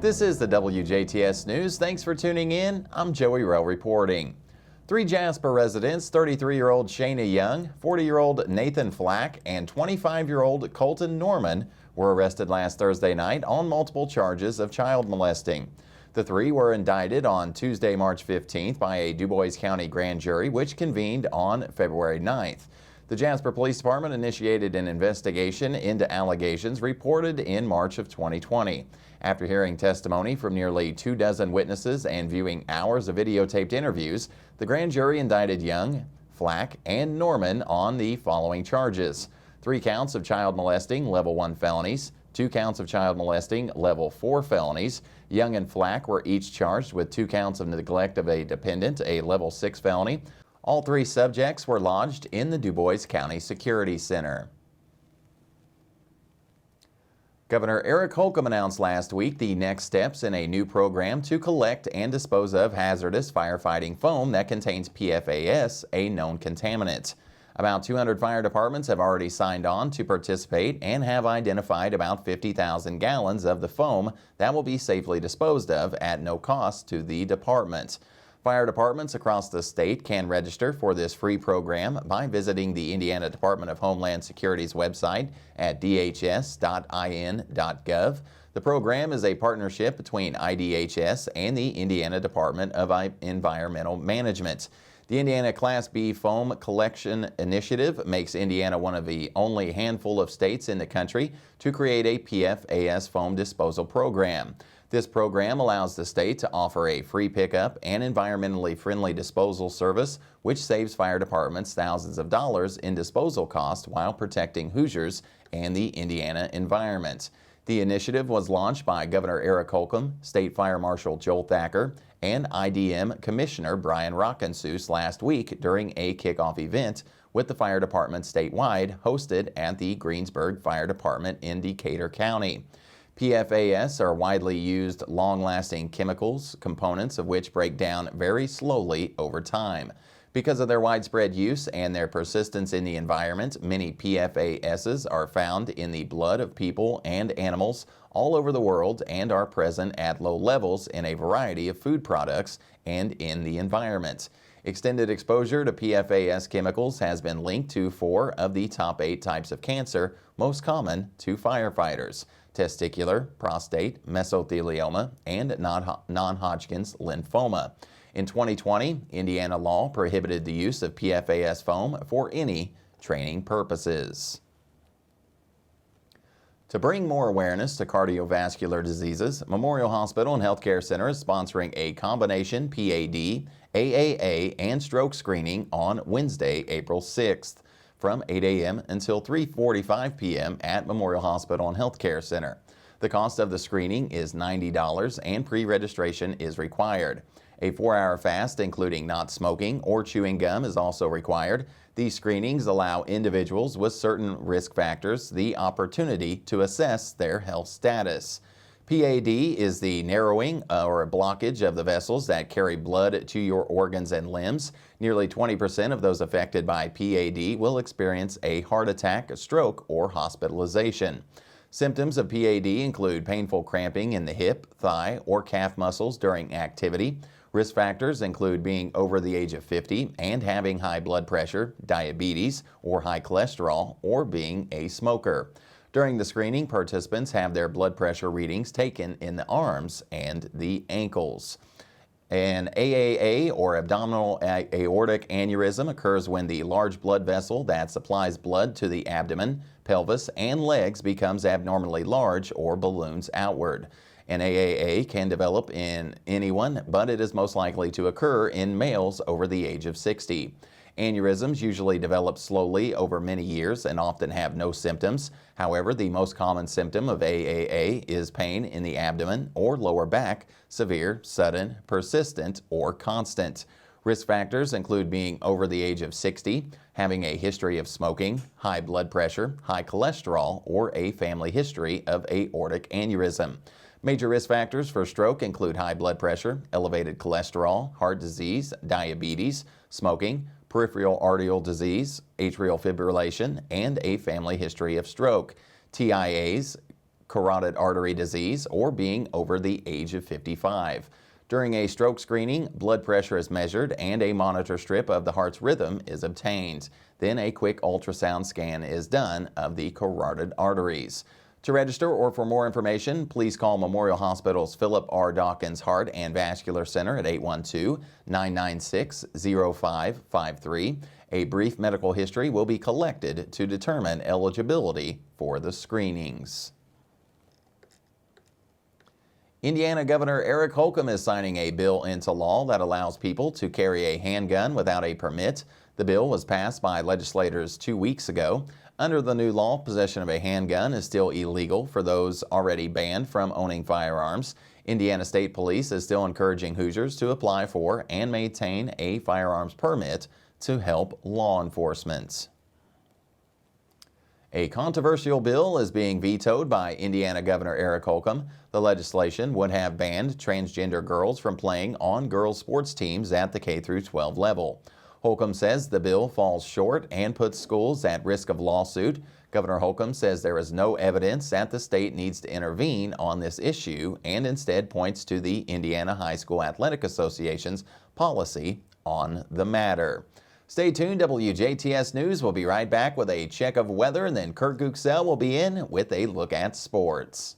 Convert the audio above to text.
This is the WJTS News. Thanks for tuning in. I'm Joey Rehl reporting. 3 Jasper residents, 33-year-old Shayna Young, 40-year-old Nathan Flack, and 25-year-old Colton Norman were arrested last Thursday night on multiple charges of child molesting. The 3 were indicted on Tuesday, March 15th by a DuBois County grand jury, which convened on February 9th. The Jasper Police Department initiated an investigation into allegations reported in March of 2020. After hearing testimony from nearly 24 witnesses and viewing hours of videotaped interviews, the grand jury indicted Young, Flack, and Norman on the following charges: 3 counts of child molesting, level 1 felonies, 2 counts of child molesting, level 4 felonies. Young and Flack were each charged with 2 counts of neglect of a dependent, a level 6 felony. All 3 subjects were lodged in the DuBois County Security Center. Governor Eric Holcomb announced last week the next steps in a new program to collect and dispose of hazardous firefighting foam that contains PFAS, a known contaminant. About 200 fire departments have already signed on to participate and have identified about 50,000 gallons of the foam that will be safely disposed of at no cost to the department. Fire departments across the state can register for this free program by visiting the Indiana Department of Homeland Security's website at dhs.in.gov. The program is a partnership between IDHS and the Indiana Department of Environmental Management. The Indiana Class B Foam Collection Initiative makes Indiana one of the only handful of states in the country to create a PFAS foam disposal program. This program allows the state to offer a free pickup and environmentally friendly disposal service, which saves fire departments thousands of dollars in disposal costs while protecting Hoosiers and the Indiana environment. The initiative was launched by Governor Eric Holcomb, State Fire Marshal Joel Thacker, and IDM Commissioner Brian Rockensus last week during a kickoff event with the fire department statewide hosted at the Greensburg Fire Department in Decatur County. PFAS are widely used, long-lasting chemicals, components of which break down very slowly over time. Because of their widespread use and their persistence in the environment, many PFASs are found in the blood of people and animals all over the world and are present at low levels in a variety of food products and in the environment. Extended exposure to PFAS chemicals has been linked to 4 of the top 8 types of cancer most common to firefighters: testicular, prostate, mesothelioma, and non-Hodgkin's lymphoma. In 2020, Indiana law prohibited the use of PFAS foam for any training purposes. To bring more awareness to cardiovascular diseases, Memorial Hospital and Healthcare Center is sponsoring a combination PAD, AAA, and stroke screening on Wednesday, April 6th. From 8 a.m. until 3:45 p.m. at Memorial Hospital and Healthcare Center. The cost of the screening is $90 and pre-registration is required. A 4-hour fast, including not smoking or chewing gum, is also required. These screenings allow individuals with certain risk factors the opportunity to assess their health status. PAD is the narrowing or blockage of the vessels that carry blood to your organs and limbs. Nearly 20% of those affected by PAD will experience a heart attack, a stroke, or hospitalization. Symptoms of PAD include painful cramping in the hip, thigh, or calf muscles during activity. Risk factors include being over the age of 50 and having high blood pressure, diabetes, or high cholesterol, or being a smoker. During the screening, participants have their blood pressure readings taken in the arms and the ankles. An AAA, or abdominal aortic aneurysm, occurs when the large blood vessel that supplies blood to the abdomen, pelvis, and legs becomes abnormally large or balloons outward. An AAA can develop in anyone, but it is most likely to occur in males over the age of 60. Aneurysms usually develop slowly over many years and often have no symptoms. However, the most common symptom of AAA is pain in the abdomen or lower back, severe, sudden, persistent, or constant. Risk factors include being over the age of 60, having a history of smoking, high blood pressure, high cholesterol, or a family history of aortic aneurysm. Major risk factors for stroke include high blood pressure, elevated cholesterol, heart disease, diabetes, smoking, peripheral arterial disease, atrial fibrillation, and a family history of stroke. TIAs carotid artery disease or being over the age of 55. During a stroke screening, blood pressure is measured and a monitor strip of the heart's rhythm is obtained. Then a quick ultrasound scan is done of the carotid arteries. To register or for more information, please call Memorial Hospital's Philip R. Dawkins Heart and Vascular Center at 812-996-0553. A brief medical history will be collected to determine eligibility for the screenings. Indiana Governor Eric Holcomb is signing a bill into law that allows people to carry a handgun without a permit. The bill was passed by legislators 2 weeks ago. Under the new law, possession of a handgun is still illegal for those already banned from owning firearms. Indiana State Police is still encouraging Hoosiers to apply for and maintain a firearms permit to help law enforcement. A controversial bill is being vetoed by Indiana Governor Eric Holcomb. The legislation would have banned transgender girls from playing on girls' sports teams at the K-12 level. Holcomb says the bill falls short and puts schools at risk of lawsuit. Governor Holcomb says there is no evidence that the state needs to intervene on this issue and instead points to the Indiana High School Athletic Association's policy on the matter. Stay tuned. WJTS News will be right back with a check of weather, and then Kurt Guxell will be in with a look at sports.